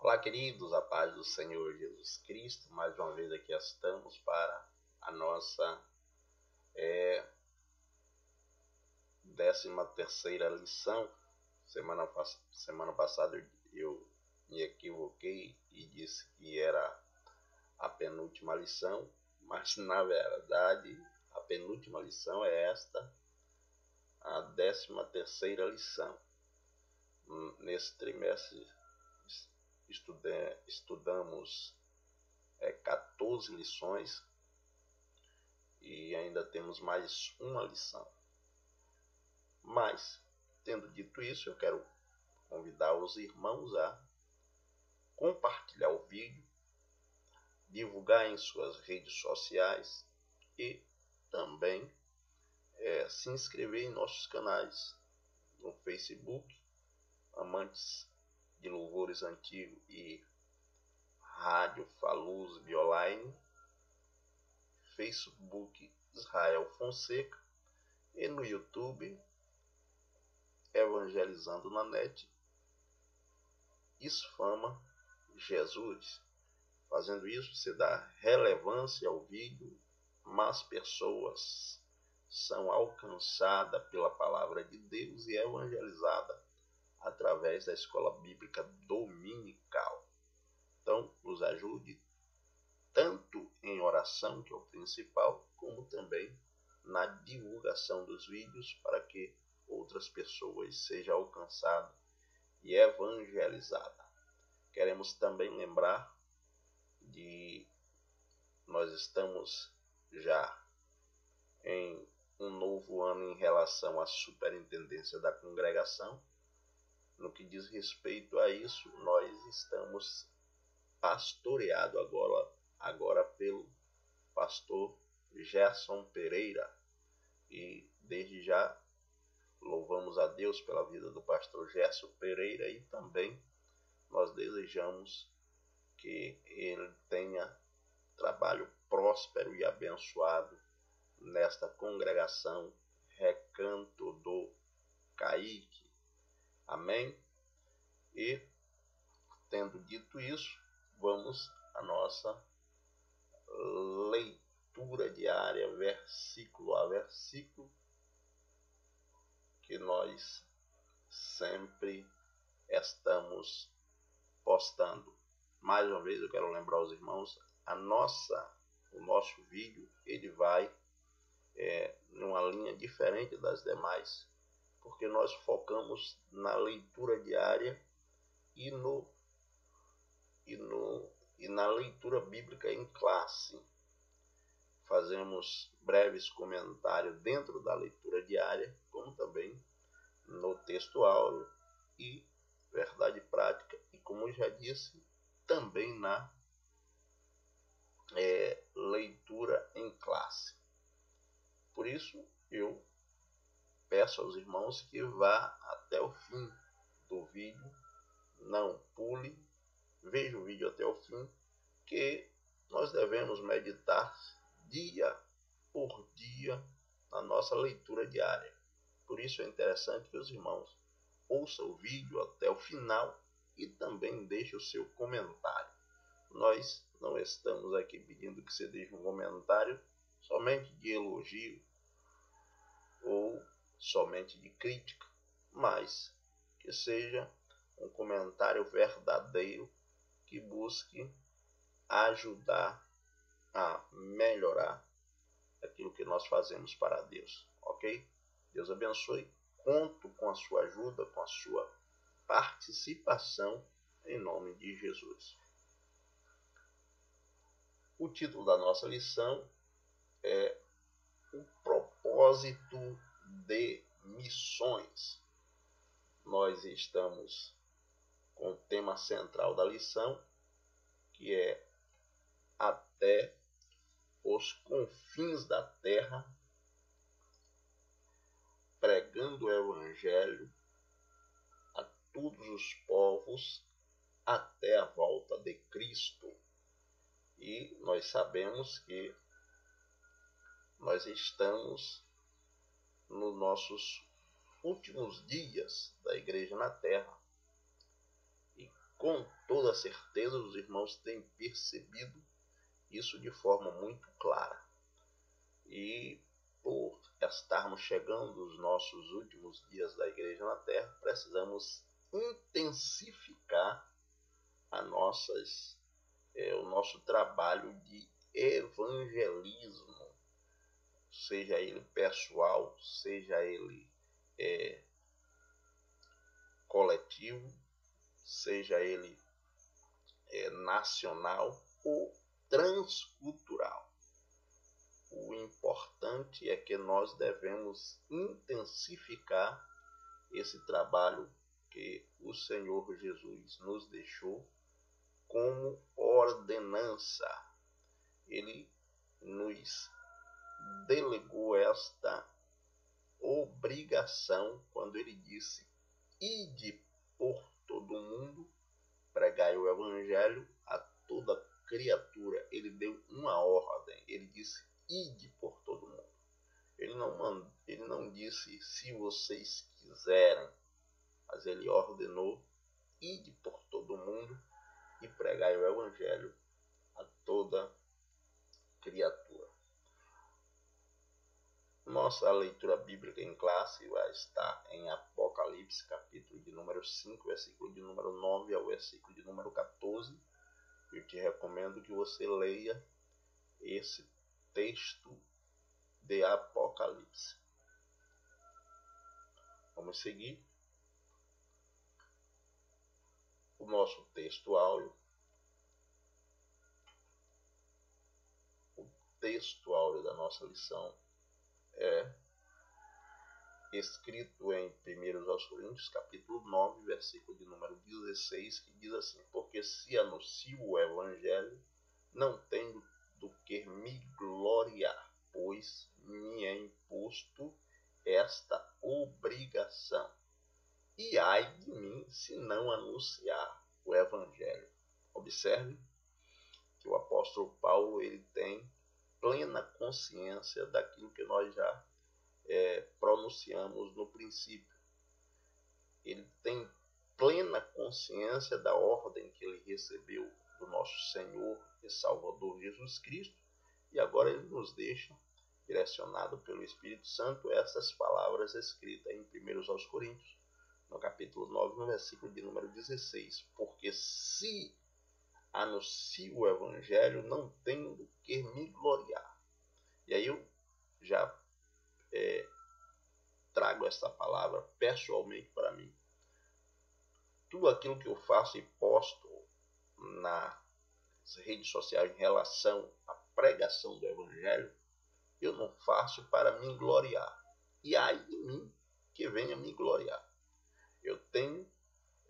Olá, queridos, a paz do Senhor Jesus Cristo. Mais uma vez aqui estamos para a nossa 13ª lição. Semana passada eu me equivoquei e disse que era a penúltima lição, mas na verdade a penúltima lição é esta, a 13ª lição. Nesse trimestre estudamos 14 lições e ainda temos mais uma lição. Mas, tendo dito isso, eu quero convidar os irmãos a compartilhar o vídeo, divulgar em suas redes sociais e também se inscrever em nossos canais no Facebook, Amantes de Louvores Antigo e Rádio Faluz Bioline, Facebook Israel Fonseca e no YouTube Evangelizando na Net, Isfama Jesus. Fazendo isso, você dá relevância ao vídeo, mais pessoas são alcançadas pela palavra de Deus e evangelizadas através da escola bíblica dominical. Então, nos ajude tanto em oração, que é o principal, como também na divulgação dos vídeos para que outras pessoas sejam alcançadas e evangelizadas. Queremos também lembrar de nós estamos já em um novo ano em relação à superintendência da congregação. No que diz respeito a isso, nós estamos pastoreados agora pelo pastor Gerson Pereira. E desde já louvamos a Deus pela vida do pastor Gerson Pereira e também nós desejamos que ele tenha trabalho próspero e abençoado nesta congregação Recanto do Caique. Amém? E, tendo dito isso, vamos à nossa leitura diária, versículo a versículo, que nós sempre estamos postando. Mais uma vez eu quero lembrar aos irmãos, o nosso vídeo ele vai numa linha diferente das demais, porque nós focamos na leitura diária e na leitura bíblica em classe. Fazemos breves comentários dentro da leitura diária, como também no texto áureo e verdade prática, e como eu já disse, também na leitura em classe. Por isso, eu peço aos irmãos que vá até o fim do vídeo, não pule, veja o vídeo até o fim, que nós devemos meditar dia por dia na nossa leitura diária. Por isso é interessante que os irmãos ouçam o vídeo até o final e também deixem o seu comentário. Nós não estamos aqui pedindo que você deixe um comentário somente de elogio ou somente de crítica, mas que seja um comentário verdadeiro que busque ajudar a melhorar aquilo que nós fazemos para Deus, ok? Deus abençoe, conto com a sua ajuda, com a sua participação, em nome de Jesus. O título da nossa lição é o propósito de missões. Nós estamos com o tema central da lição, que é até os confins da terra, pregando o evangelho a todos os povos até a volta de Cristo. E nós sabemos que nós estamos nos nossos últimos dias da igreja na terra. E com toda certeza os irmãos têm percebido isso de forma muito clara. E por estarmos chegando aos nossos últimos dias da Igreja na Terra, precisamos intensificar o nosso trabalho de evangelismo, seja ele pessoal, seja ele coletivo, seja ele nacional ou transcultural. O importante é que nós devemos intensificar esse trabalho que o Senhor Jesus nos deixou como ordenança. Ele nos delegou esta obrigação quando ele disse: ide por todo mundo, pregai o evangelho a toda criatura. Ele deu uma ordem, ele disse: ide por todo mundo. Ele não disse se vocês quiserem, mas ele ordenou: ide por todo mundo e pregai o evangelho a toda criatura. Nossa leitura bíblica em classe vai estar em Apocalipse, capítulo de número 5, versículo de número 9 ao versículo de número 14. Eu te recomendo que você leia esse texto de Apocalipse. Vamos seguir. O nosso texto áureo. O texto áureo da nossa lição é escrito em 1 Coríntios, capítulo 9, versículo de número 16, que diz assim: porque se anuncio o evangelho, não tenho do que me gloriar, pois me é imposto esta obrigação. E ai de mim se não anunciar o evangelho. Observe que o apóstolo Paulo ele tem plena consciência daquilo que nós já pronunciamos no princípio. Ele tem plena consciência da ordem que ele recebeu do nosso Senhor e Salvador Jesus Cristo, e agora ele nos deixa, direcionado pelo Espírito Santo, essas palavras escritas em 1 Coríntios, no capítulo 9, no versículo de número 16. Porque se anuncio o evangelho, não tenho do que me gloriar. E aí eu já trago essa palavra pessoalmente para mim. Tudo aquilo que eu faço e posto nas redes sociais em relação à pregação do evangelho, eu não faço para me gloriar. E ai de mim que venha me gloriar.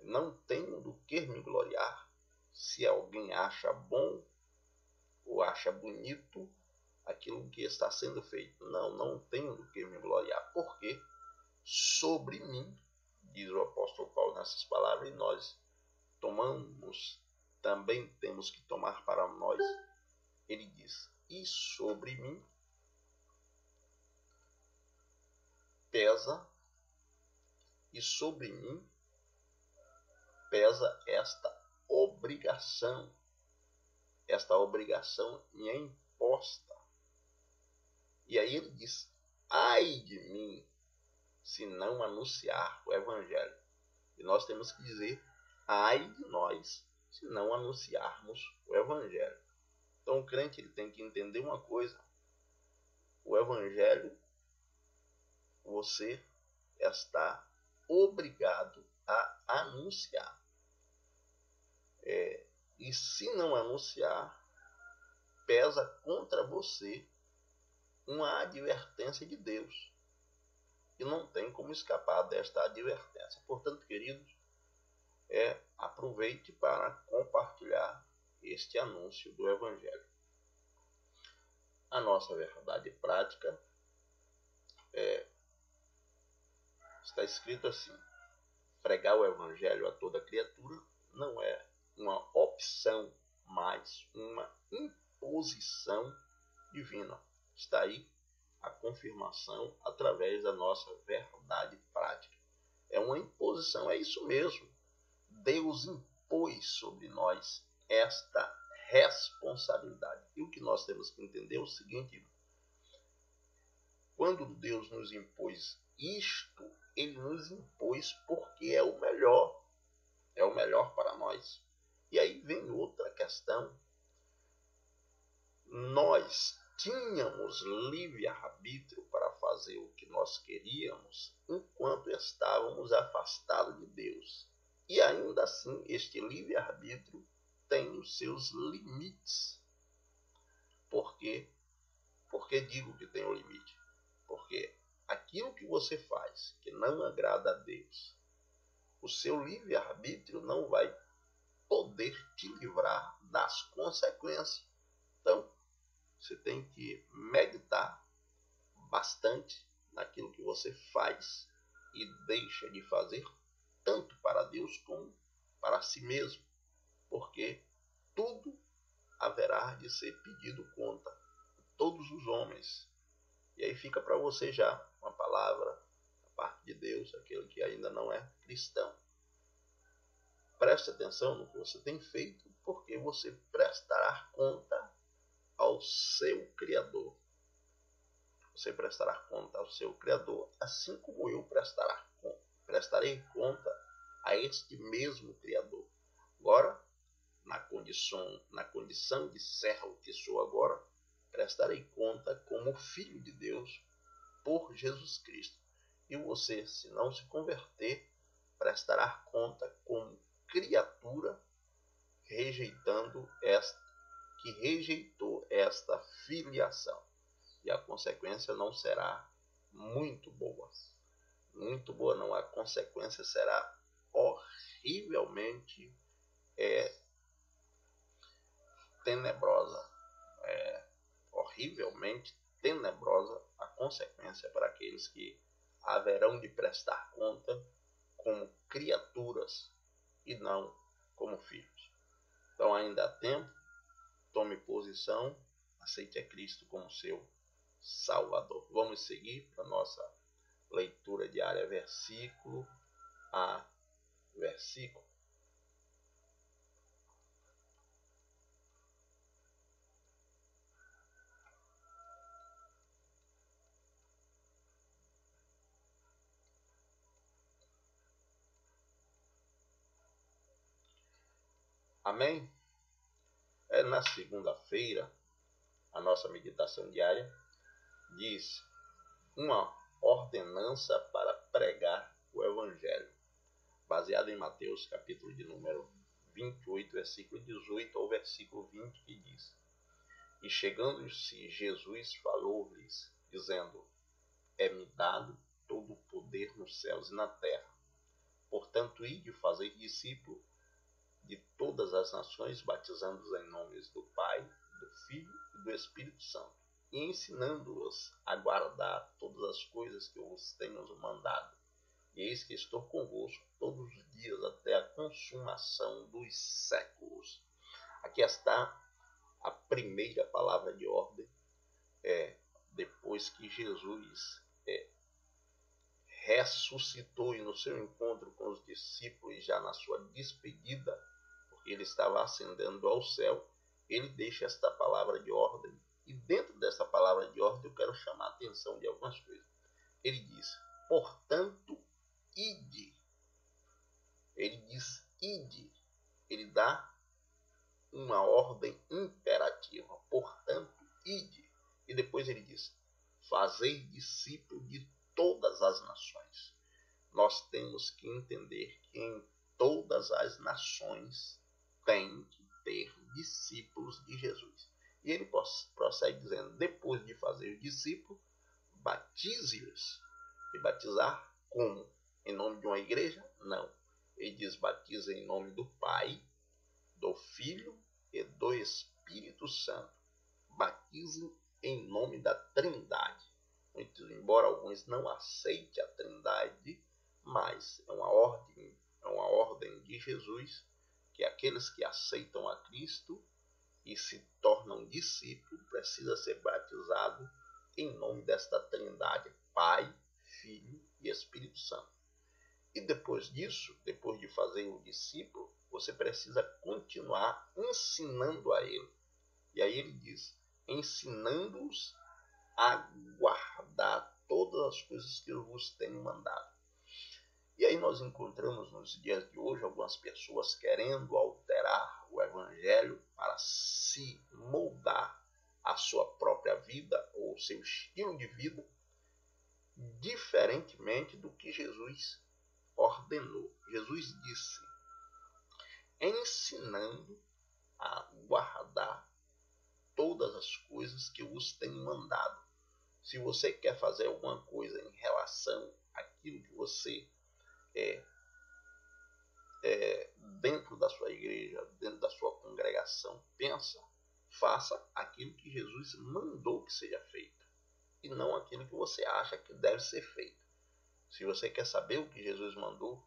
Não tenho do que me gloriar. Se alguém acha bom ou acha bonito aquilo que está sendo feito, não tenho do que me gloriar. Porque sobre mim, diz o apóstolo Paulo nessas palavras, e nós também temos que tomar para nós, ele diz: e sobre mim pesa esta obrigação. Esta obrigação me é imposta. E aí ele diz: ai de mim se não anunciar o evangelho. E nós temos que dizer: ai de nós se não anunciarmos o evangelho. Então o crente ele tem que entender uma coisa: o evangelho você está obrigado a anunciar. E se não anunciar, pesa contra você uma advertência de Deus. E não tem como escapar desta advertência. Portanto, queridos, aproveite para compartilhar este anúncio do evangelho. A nossa verdade prática está escrito assim: pregar o evangelho a toda criatura não é uma opção, mas uma imposição divina. Está aí a confirmação através da nossa verdade prática. É uma imposição, é isso mesmo. Deus impôs impôs sobre nós esta responsabilidade. E o que nós temos que entender é o seguinte: quando Deus nos impôs isto, ele nos impôs porque é o melhor para nós. E aí vem outra questão. Nós tínhamos livre-arbítrio para fazer o que nós queríamos enquanto estávamos afastados de Deus. E ainda assim, este livre-arbítrio tem os seus limites. Por quê? Porque digo que tem um limite. Porque aquilo que você faz que não agrada a Deus, o seu livre-arbítrio não vai poder te livrar das consequências. Então, você tem que meditar bastante naquilo que você faz e deixa de fazer, tanto para Deus como para si mesmo, porque tudo haverá de ser pedido conta, todos os homens. E aí fica para você já uma palavra da parte de Deus, aquele que ainda não é cristão. Preste atenção no que você tem feito, porque você prestará conta ao seu Criador. Você prestará conta ao seu Criador, assim como eu prestarei conta a este mesmo Criador. Agora, na condição de servo que sou agora, prestarei conta como filho de Deus por Jesus Cristo. E você, se não se converter, prestará conta como criatura que rejeitou esta filiação. E a consequência não será muito boa. Muito boa não, a consequência será horrivelmente tenebrosa. Horrivelmente tenebrosa a consequência para aqueles que haverão de prestar conta como criaturas e não como filhos. Então ainda há tempo, tome posição, aceite a Cristo como seu Salvador. Vamos seguir para a nossa leitura diária, versículo a versículo. Amém? Na segunda-feira, a nossa meditação diária diz uma ordenança para pregar o Evangelho, baseado em Mateus, capítulo de número 28, versículo 18 ao versículo 20, que diz: E chegando-se Jesus, falou-lhes, dizendo: É-me dado todo o poder nos céus e na terra. Portanto, ide e fazei discípulos de todas as nações, batizando-os em nomes do Pai, do Filho e do Espírito Santo, e ensinando-os a guardar todas as coisas que eu vos tenho mandado. E eis que estou convosco todos os dias até a consumação dos séculos. Aqui está a primeira palavra de ordem, depois que Jesus ressuscitou e no seu encontro com os discípulos, já na sua despedida, porque ele estava ascendendo ao céu, ele deixa esta palavra de ordem. E dentro dessa palavra de ordem eu quero chamar a atenção de algumas coisas. Ele diz: portanto, ide. Ele diz ide. Ele dá uma ordem imperativa. Portanto, ide. E depois ele diz: fazei discípulo de todas as nações. Nós temos que entender que em todas as nações tem que ter discípulos de Jesus. E ele prossegue dizendo: depois de fazer discípulo, batize-os. E batizar como? Em nome de uma igreja? Não. Ele diz: batiza em nome do Pai, do Filho e do Espírito Santo. Batize em nome da Trindade. Muito embora alguns não aceitem a Trindade, mas é uma ordem de Jesus, que aqueles que aceitam a Cristo e se tornam discípulos precisam ser batizados em nome desta Trindade, Pai, Filho e Espírito Santo. E depois disso, depois de fazer o discípulo, você precisa continuar ensinando a ele. E aí ele diz, ensinando-os a guardar todas as coisas que eu vos tenho mandado. E aí nós encontramos nos dias de hoje algumas pessoas querendo alterar o evangelho para se moldar a sua própria vida ou seu estilo de vida, diferentemente do que Jesus ordenou. Jesus disse, ensinando a guardar todas as coisas que eu vos tenho mandado. Se você quer fazer alguma coisa em relação àquilo que você dentro da sua igreja, dentro da sua congregação, faça aquilo que Jesus mandou que seja feito e não aquilo que você acha que deve ser feito. Se você quer saber o que Jesus mandou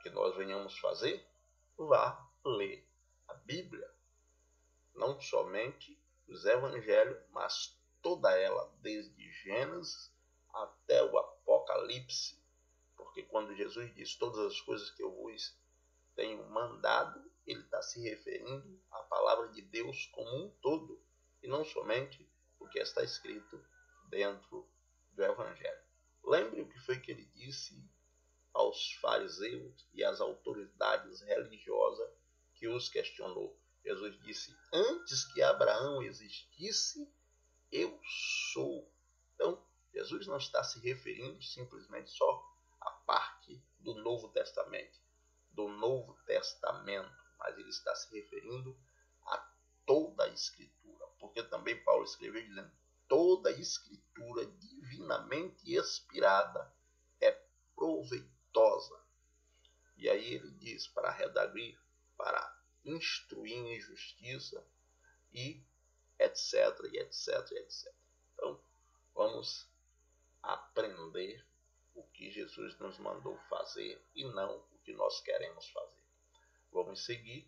que nós venhamos fazer, vá ler a Bíblia, não somente os evangelhos, mas toda ela, desde Gênesis até o Apocalipse, porque quando Jesus diz todas as coisas que eu vos tenho mandado, ele está se referindo à palavra de Deus como um todo, e não somente o que está escrito dentro do Evangelho. Lembre o que foi que ele disse aos fariseus e às autoridades religiosas que os questionou. Jesus disse, antes que Abraão existisse, eu sou. Então, Jesus não está se referindo simplesmente só à parte do Novo Testamento, mas ele está se referindo a toda a Escritura, porque também Paulo escreveu dizendo, toda a Escritura divinamente inspirada é proveitosa. E aí ele diz para redarguir, para instruir em justiça e etc, e etc, e etc. Então, vamos aprender o que Jesus nos mandou fazer e não o que nós queremos fazer. Vamos seguir.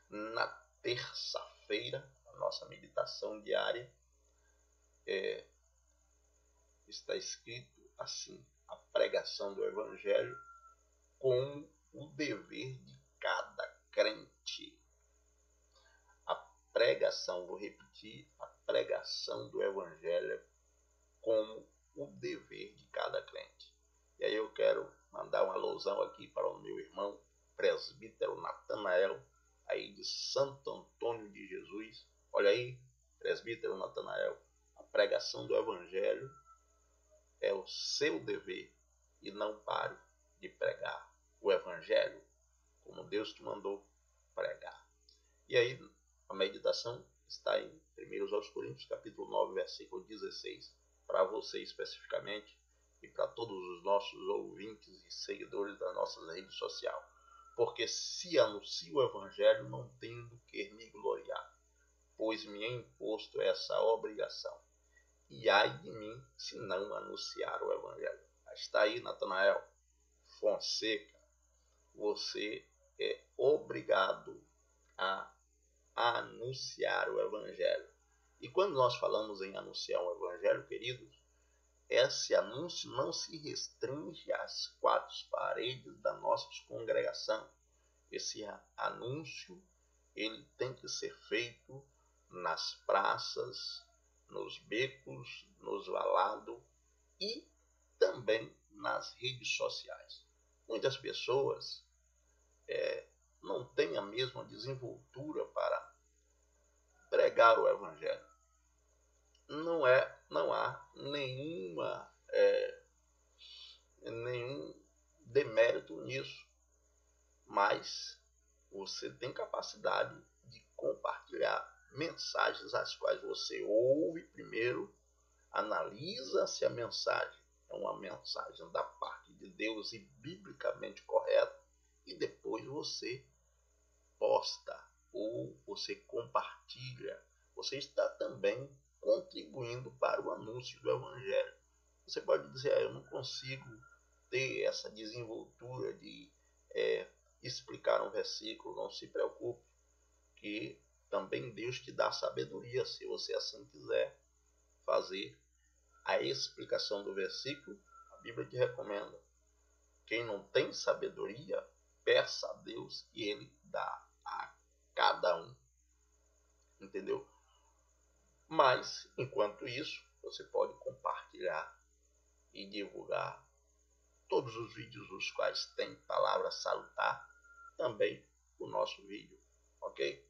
Na terça-feira, a nossa meditação diária está escrito assim, a pregação do Evangelho como o dever de cada crente. A pregação, vou repetir, a pregação do Evangelho como o dever de cada crente. E aí eu quero mandar uma alusão aqui para o meu irmão, presbítero Natanael, aí de Santo Antônio de Jesus. Olha aí, presbítero Natanael, a pregação do Evangelho é o seu dever e não pare de pregar o Evangelho como Deus te mandou pregar. E aí a meditação está em 1 Coríntios, capítulo 9, versículo 16, para você especificamente e para todos os nossos ouvintes e seguidores da nossa rede social. Porque se anuncio o Evangelho, não tenho do que me gloriar, pois me é imposto essa obrigação. E ai de mim, se não anunciar o Evangelho. Está aí, Natanael Fonseca, você é obrigado a anunciar o Evangelho. E quando nós falamos em anunciar o Evangelho, queridos, esse anúncio não se restringe às quatro paredes da nossa congregação. Esse anúncio ele tem que ser feito nas praças, nos becos, nos valados e também nas redes sociais. Muitas pessoas não têm a mesma desenvoltura para pregar o Evangelho. Não há nenhum demérito nisso, mas você tem capacidade de compartilhar mensagens as quais você ouve primeiro, analisa se a mensagem é uma mensagem da parte de Deus e biblicamente correta, e depois você posta ou você compartilha. Você está também contribuindo para o anúncio do Evangelho. Você pode dizer, eu não consigo ter essa desenvoltura de explicar um versículo. Não se preocupe, que também Deus te dá sabedoria, se você assim quiser fazer a explicação do versículo. A Bíblia te recomenda. Quem não tem sabedoria, peça a Deus e Ele dá a cada um. Entendeu? Mas, enquanto isso, você pode compartilhar e divulgar todos os vídeos os quais tem palavra salutar, também o nosso vídeo, ok?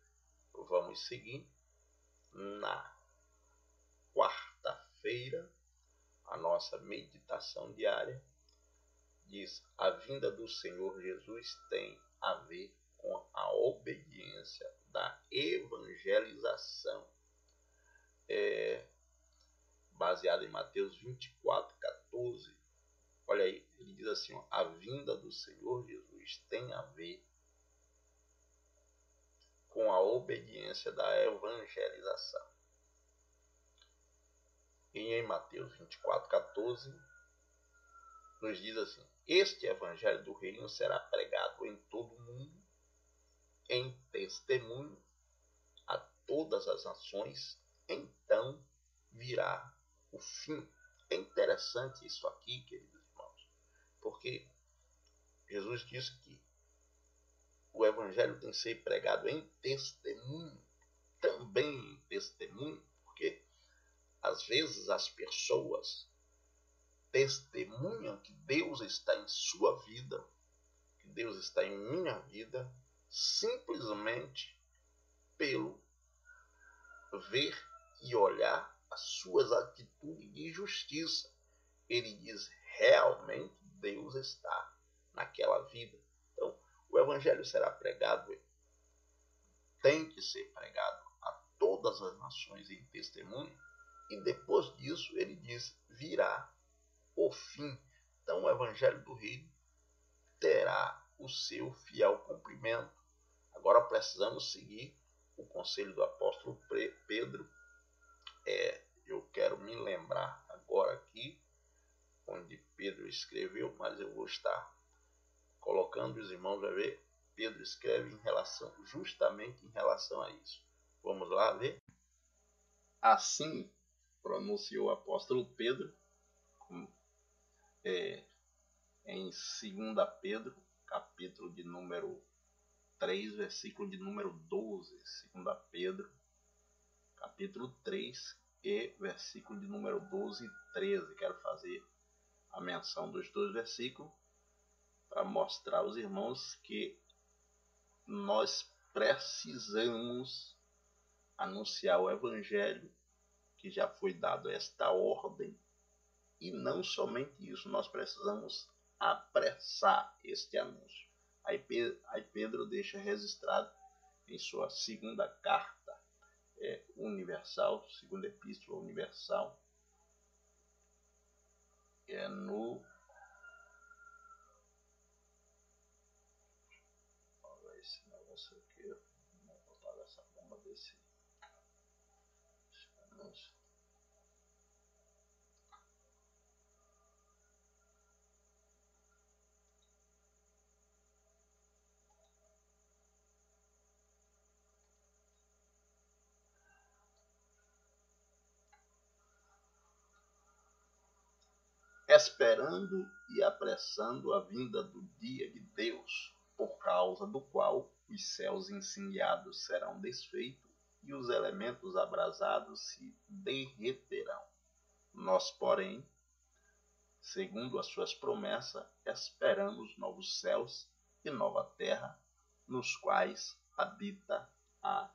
Vamos seguir. Na quarta-feira, a nossa meditação diária diz: a vinda do Senhor Jesus tem a ver com a obediência da evangelização. Baseado em Mateus 24:14. Olha aí, ele diz assim, ó, a vinda do Senhor Jesus tem a ver com a obediência da evangelização. E em Mateus 24:14 nos diz assim: este evangelho do reino será pregado em todo o mundo, em testemunho a todas as nações, então virá o fim. É interessante isso aqui, queridos irmãos, porque Jesus diz que o evangelho tem que ser pregado em testemunho, também em testemunho, porque às vezes as pessoas testemunham que Deus está em sua vida, que Deus está em minha vida, simplesmente pelo ver e olhar as suas atitudes de justiça. Ele diz, realmente Deus está naquela vida. Então, o evangelho será pregado, tem que ser pregado a todas as nações em testemunho, e depois disso ele diz, virá o fim. Então o evangelho do reino terá o seu fiel cumprimento. Agora precisamos seguir o conselho do apóstolo Pedro. Eu quero me lembrar agora aqui onde Pedro escreveu, mas eu vou estar colocando, os irmãos vão ver. Pedro escreve justamente em relação a isso. Vamos lá ver? Assim pronunciou o apóstolo Pedro em 2 Pedro, capítulo de número 3, versículo de número 12. 2 Pedro, capítulo 3 e versículo de número 12 e 13. Quero fazer a menção dos dois versículos para mostrar aos irmãos que nós precisamos anunciar o evangelho, que já foi dado esta ordem, e não somente isso, nós precisamos apressar este anúncio. Aí Pedro deixa registrado em sua segunda carta universal, segunda epístola universal, no esse negócio aqui, vou botar essa bomba desse anúncio. Esperando e apressando a vinda do dia de Deus, por causa do qual os céus incendiados serão desfeitos e os elementos abrasados se derreterão. Nós, porém, segundo as suas promessas, esperamos novos céus e nova terra, nos quais habita a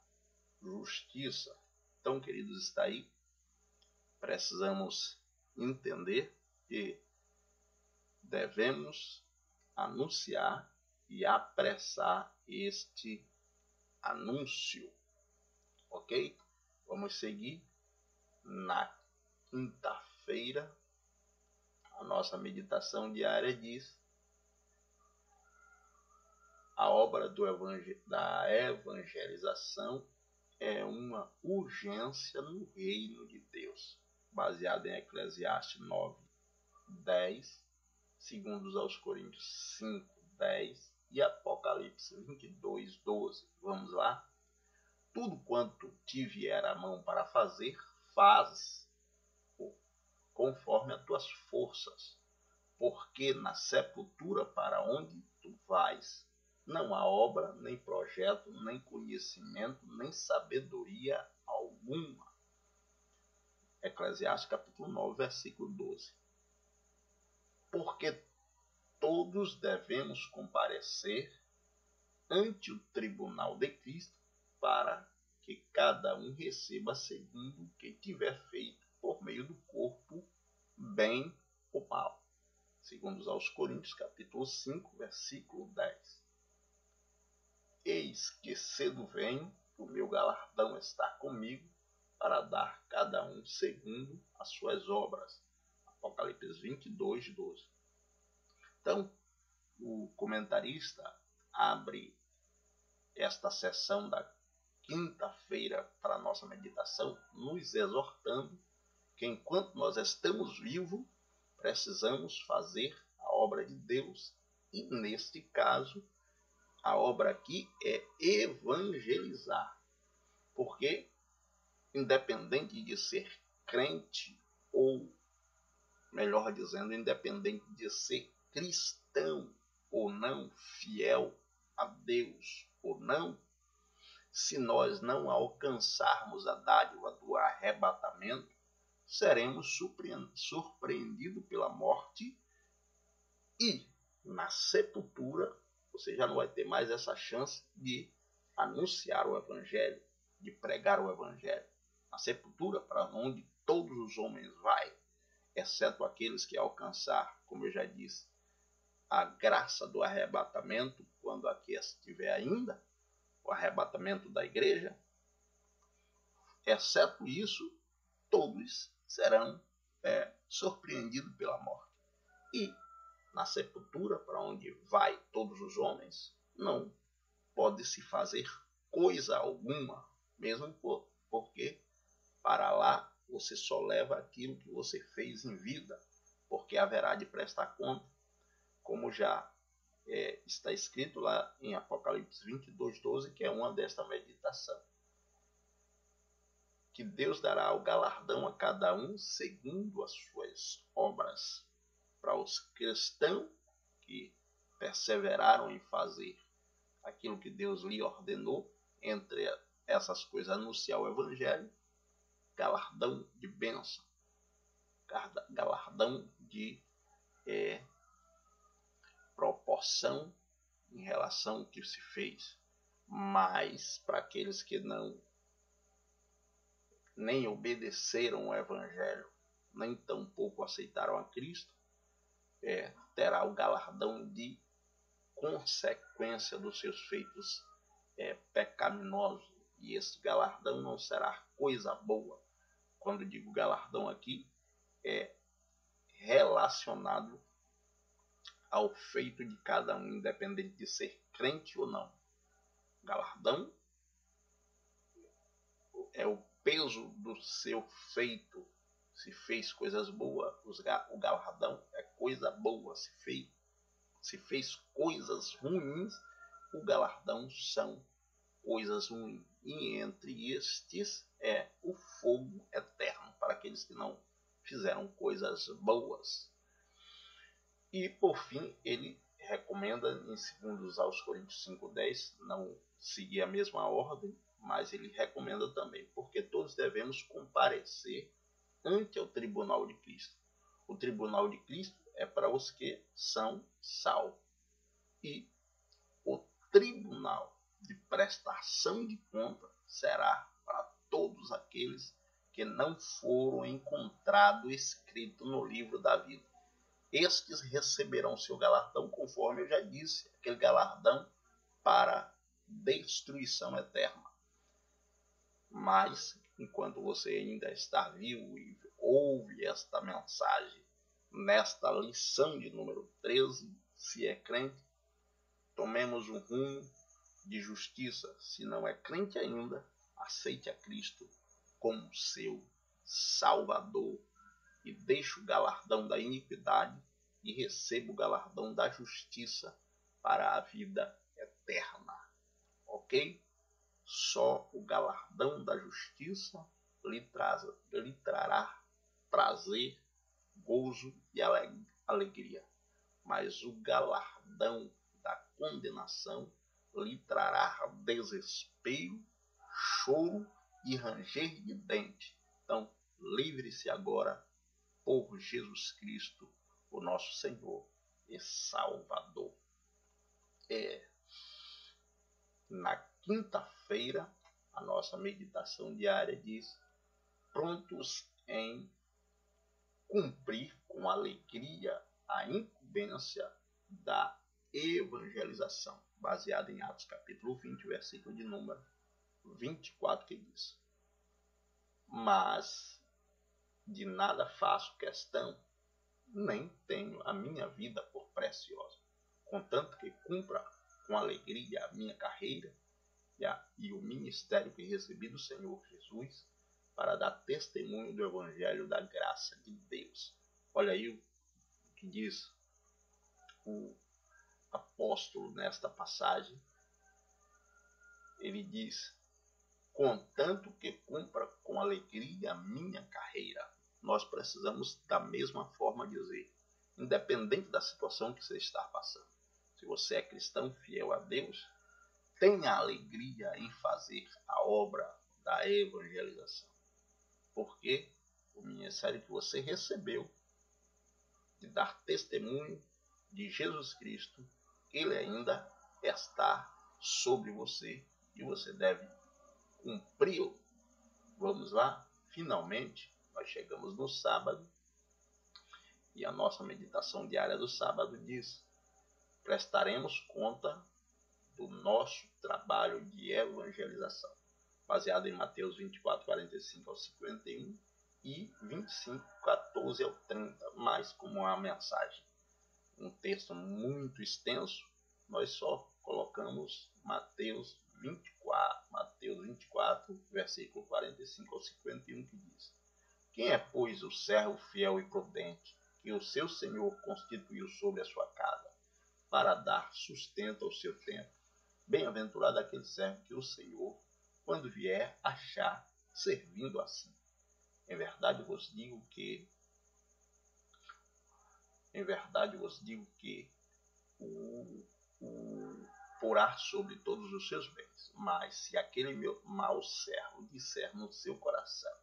justiça. Então, queridos, está aí. Precisamos entender que devemos anunciar e apressar este anúncio, ok? Vamos seguir. Na quinta-feira, a nossa meditação diária diz: a obra da evangelização é uma urgência no reino de Deus, baseado em Eclesiastes 9:10, segundos aos Coríntios 5:10 e Apocalipse 22:12. Vamos lá? Tudo quanto te vier a mão para fazer, faz conforme as tuas forças, porque na sepultura para onde tu vais, não há obra, nem projeto, nem conhecimento, nem sabedoria alguma. Eclesiastes capítulo 9, versículo 12. Porque todos devemos comparecer ante o tribunal de Cristo para que cada um receba segundo o que tiver feito por meio do corpo, bem ou mal. Segundo aos Coríntios, capítulo 5, versículo 10. Eis que cedo venho, o meu galardão está comigo, para dar cada um segundo as suas obras. Apocalipse 22, 12. Então, o comentarista abre esta sessão da quinta-feira para a nossa meditação, nos exortando que enquanto nós estamos vivos, precisamos fazer a obra de Deus. E neste caso, a obra aqui é evangelizar. Porque, independente de ser crente, ou, melhor dizendo, independente de ser cristão ou não, fiel a Deus ou não, se nós não alcançarmos a dádiva do arrebatamento, seremos surpreendidos pela morte e na sepultura você já não vai ter mais essa chance de anunciar o evangelho, de pregar o evangelho. Na sepultura, para onde todos os homens vão, exceto aqueles que alcançar, como eu já disse, a graça do arrebatamento, quando aqui estiver ainda, o arrebatamento da igreja, exceto isso, todos serão surpreendidos pela morte. E na sepultura, para onde vai todos os homens, não pode se fazer coisa alguma, mesmo porque para lá você só leva aquilo que você fez em vida, porque haverá de prestar conta, como já está escrito lá em Apocalipse 22, 12, que é uma desta meditação. Que Deus dará o galardão a cada um segundo as suas obras. Para os cristãos que perseveraram em fazer aquilo que Deus lhe ordenou, entre essas coisas anunciar o evangelho, galardão de bênção, galardão de proporção em relação ao que se fez. Mas para aqueles que nem obedeceram o evangelho, nem tampouco aceitaram a Cristo, terá o galardão de consequência dos seus feitos pecaminosos. E esse galardão não será coisa boa. Quando digo galardão aqui, é relacionado ao feito de cada um, independente de ser crente ou não. Galardão é o peso do seu feito. Se fez coisas boas, o galardão é coisa boa. Se fez coisas ruins, o galardão são coisas ruins. E entre estes é o fogo eterno, para aqueles que não fizeram coisas boas. E, por fim, ele recomenda, em 2 aos Coríntios 5,10, não seguir a mesma ordem, mas ele recomenda também, porque todos devemos comparecer ante o tribunal de Cristo. O tribunal de Cristo é para os que são salvos. E o tribunal de prestação de conta será para todos aqueles que não foram encontrados escritos no livro da vida. Estes receberão seu galardão, conforme eu já disse, aquele galardão para destruição eterna. Mas, enquanto você ainda está vivo e ouve esta mensagem, nesta lição de número 13, se é crente, tomemos um rumo de justiça. Se não é crente ainda, aceite a Cristo como seu Salvador e deixe o galardão da iniquidade e receba o galardão da justiça para a vida eterna. Ok? Só o galardão da justiça lhe trará prazer, gozo e alegria. Mas o galardão da condenação lhe trará desespero, choro e ranger de dente. Então, livre-se agora por Jesus Cristo, o nosso Senhor e Salvador. Na quinta-feira, a nossa meditação diária diz: prontos em cumprir com alegria a incumbência da evangelização, baseada em Atos capítulo 20, versículo de número 24, que diz: mas de nada faço questão, nem tenho a minha vida por preciosa, contanto que cumpra com alegria a minha carreira e o ministério que recebi do Senhor Jesus, para dar testemunho do Evangelho da graça de Deus. Olha aí o que diz o apóstolo nesta passagem. Ele diz: contanto que cumpra com alegria a minha carreira. Nós precisamos da mesma forma dizer, independente da situação que você está passando. Se você é cristão fiel a Deus, tenha alegria em fazer a obra da evangelização. Porque o ministério que você recebeu de dar testemunho de Jesus Cristo, ele ainda está sobre você e você deve cumpri-lo. Vamos lá? Finalmente, nós chegamos no sábado e a nossa meditação diária do sábado diz: prestaremos conta do nosso trabalho de evangelização, baseado em Mateus 24, 45 ao 51 e 25, 14 ao 30, mas como uma mensagem, um texto muito extenso, nós só colocamos Mateus 24, versículo 45 ao 51, que diz: quem é, pois, o servo fiel e prudente, que o seu Senhor constituiu sobre a sua casa, para dar sustento ao seu tempo? Bem-aventurado aquele servo que o Senhor, quando vier, achar servindo assim. Em verdade vos digo que porá sobre todos os seus bens. Mas se aquele meu mau servo disser no seu coração: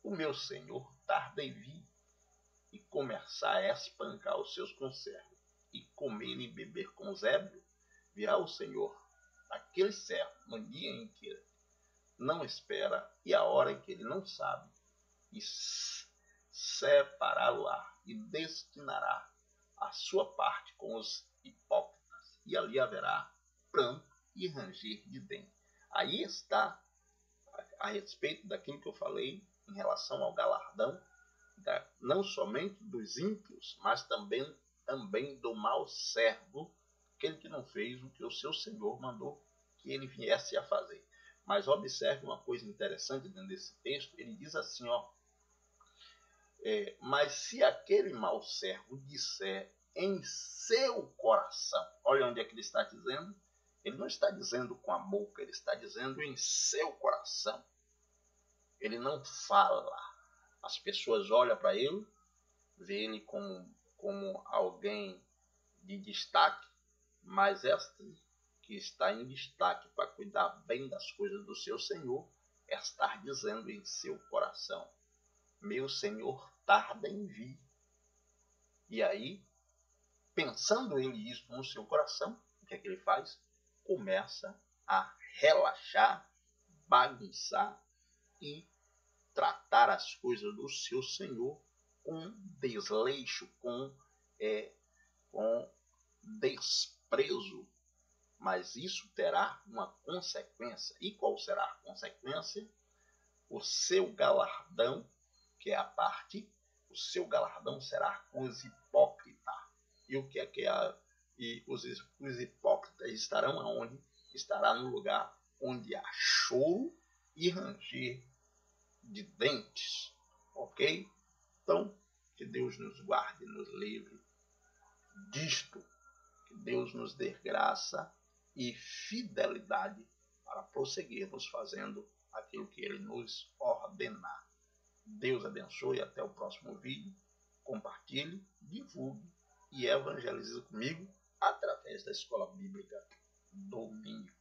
o meu Senhor tarda em vir, e começar a espancar os seus conservos, e comer e beber com os ébrios, virá o Senhor aquele servo no dia em que não espera e a hora em que ele não sabe, e separá-lo-á e destinará a sua parte com os hipócritas, e ali haverá pranto e ranger de dente. Aí está a respeito daquilo que eu falei em relação ao galardão, não somente dos ímpios, mas também do mau servo, aquele que não fez o que o seu Senhor mandou que ele viesse a fazer. Mas observe uma coisa interessante dentro desse texto. Ele diz assim, mas se aquele mau servo disser em seu coração, olha onde é que ele está dizendo. Ele não está dizendo com a boca, ele está dizendo em seu coração. Ele não fala. As pessoas olham para ele, vê ele como alguém de destaque, mas este que está em destaque para cuidar bem das coisas do seu Senhor, estar dizendo em seu coração: meu Senhor tarda em vir. E aí, pensando ele isso no seu coração, o que é que ele faz? Começa a relaxar, bagunçar e tratar as coisas do seu Senhor com desleixo, com desprezo. Mas isso terá uma consequência. E qual será a consequência? O seu galardão, que é a parte, o seu galardão será com os hipócritas. E o que é que e os hipócritas estarão aonde? Estará no lugar onde há choro e ranger de dentes. Ok? Então, que Deus nos guarde e nos livre disto. Que Deus nos dê graça e fidelidade para prosseguirmos fazendo aquilo que Ele nos ordenar. Deus abençoe. Até o próximo vídeo. Compartilhe, divulgue e evangelize comigo através da Escola Bíblica do vídeo.